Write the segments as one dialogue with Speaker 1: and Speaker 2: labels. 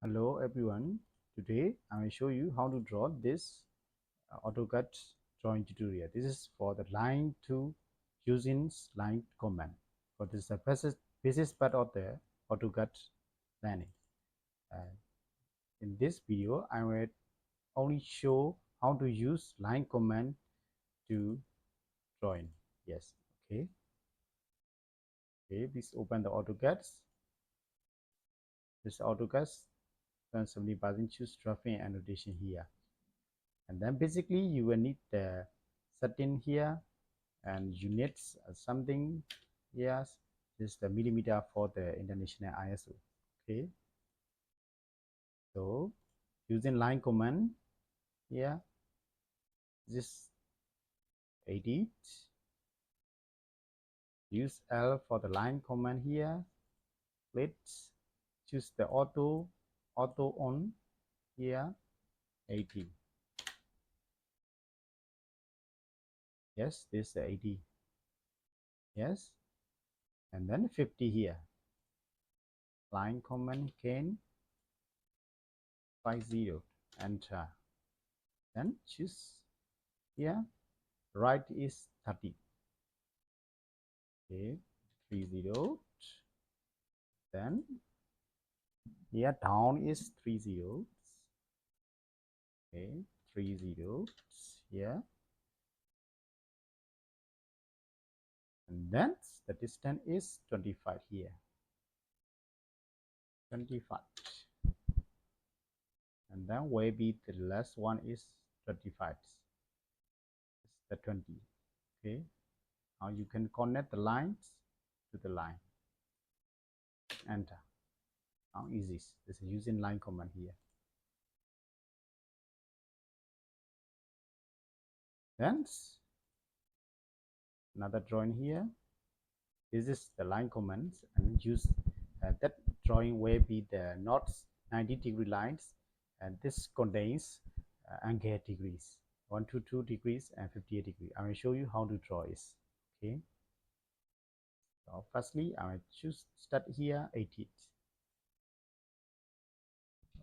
Speaker 1: Hello everyone, today I will show you how to draw this AutoCAD drawing tutorial. This is for the line to using line command. For this the basis part of the AutoCAD planning. In this video, I will only show how to use line command to drawing. Yes, okay. Please open the AutoCAD. This AutoCAD, turn 70%, choose drafting and annotation here. And then basically you will need the setting here and units something. Yes, this is the millimeter for the international ISO. Okay, so using line command here, this edit, use L for the line command here. Let's choose the auto on here, 80. Yes, this is the 80. Yes, and then 50 here. Line command can 50, enter. Then choose here, right is 30. Okay, 30. Then here down is 30. Okay, 30 here. And then the distance is 25 here. 25. And then maybe the last one is 25. It's the 20. Okay. Now you can connect the lines to the line. Enter. Now easy. This is using line command here. Then another drawing here. This is the line commands, and use that drawing will be the not 90-degree lines, and this contains angle degrees, 122 degrees and 58 degrees. I will show you how to draw this. Okay. So firstly, I will choose start here 80.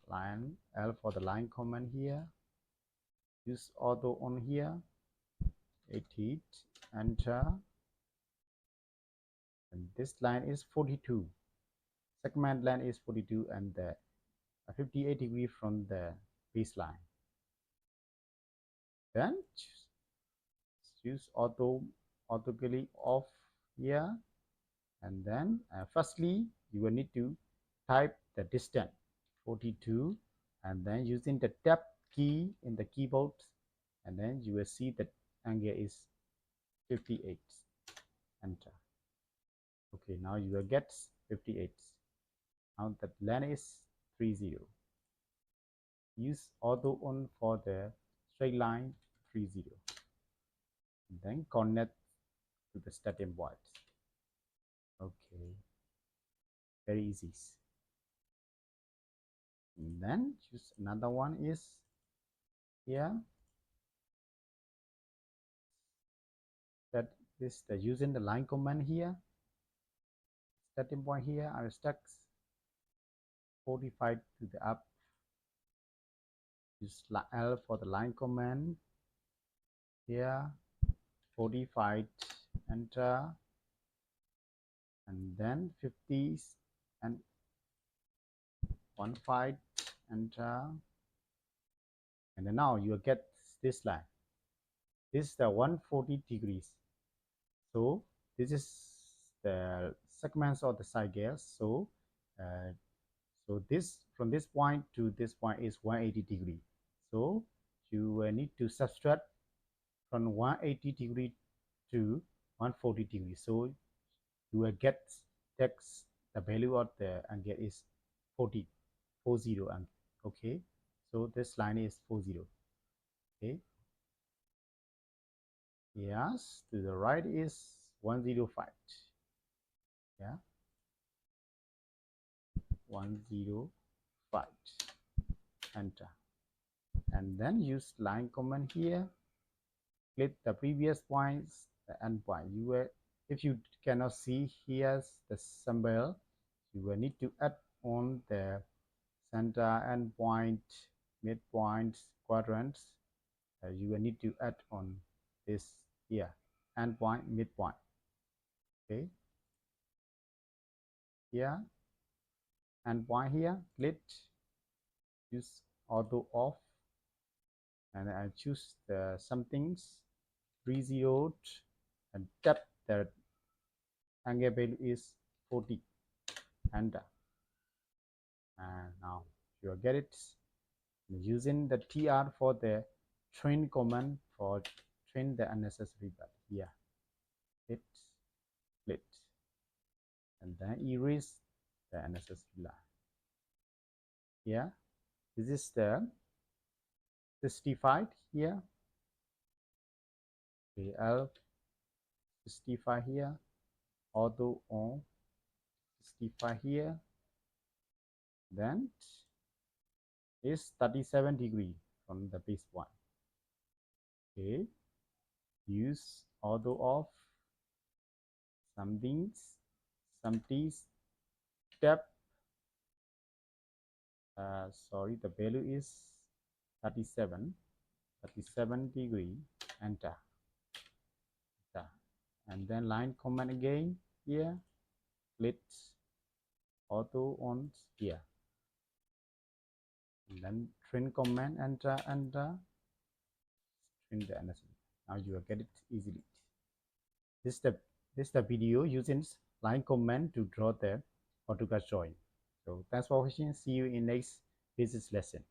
Speaker 1: Line L for the line command here. Use auto on here. 80. Enter. And this line is 42. Segment line is 42 and the 58 degree from the baseline. Then choose automatically off here, and then firstly you will need to type the distance 42, and then using the tab key in the keyboard, and then you will see that angle is 58. Enter. Okay, now you will get 58. Now the line is 30. Use auto on for the straight line 30. And then connect to the starting point. Okay, very easy. And then choose another one is here. That is the using the line command here. Starting point here, I will stack 45 to the up. Use L for the line command here, 45, enter, and then 50 and 15, enter, and then now you will get this line. This is the 140 degrees. So this is the segments of the side gears. So this from this point to this point is 180 degree. So you need to subtract from 180 degree to 140 degree. So you will get text the value of the angle is 40 angle. Okay, so this line is 40. Okay. Yes, to the right is 105. Yeah, 105. Enter. And then use line command here. Click the previous points, the end point. You will, if you cannot see here's the symbol, you will need to add on the center, endpoint, midpoint, quadrants. You will need to add on this here, endpoint, midpoint. Okay, here, endpoint here, click, use auto off, and I choose the somethings 30 and tap the angle value is 40, enter. And now you get it. Using the TR for the train command for train the unnecessary button here. Hit, split, and then erase the unnecessary line. Here, this is the 65 here. L 65 here. Auto on 65 here. Then is 37 degree from the base point. Okay, use auto off, something step, sorry, the value is 37 degree, enter, and then line command again here, click auto on here, and then train command, enter, train the unnecessary. Now you will get it easily. This is the video using line command to draw the AutoCAD drawing. So thanks for watching. See you in next physics lesson.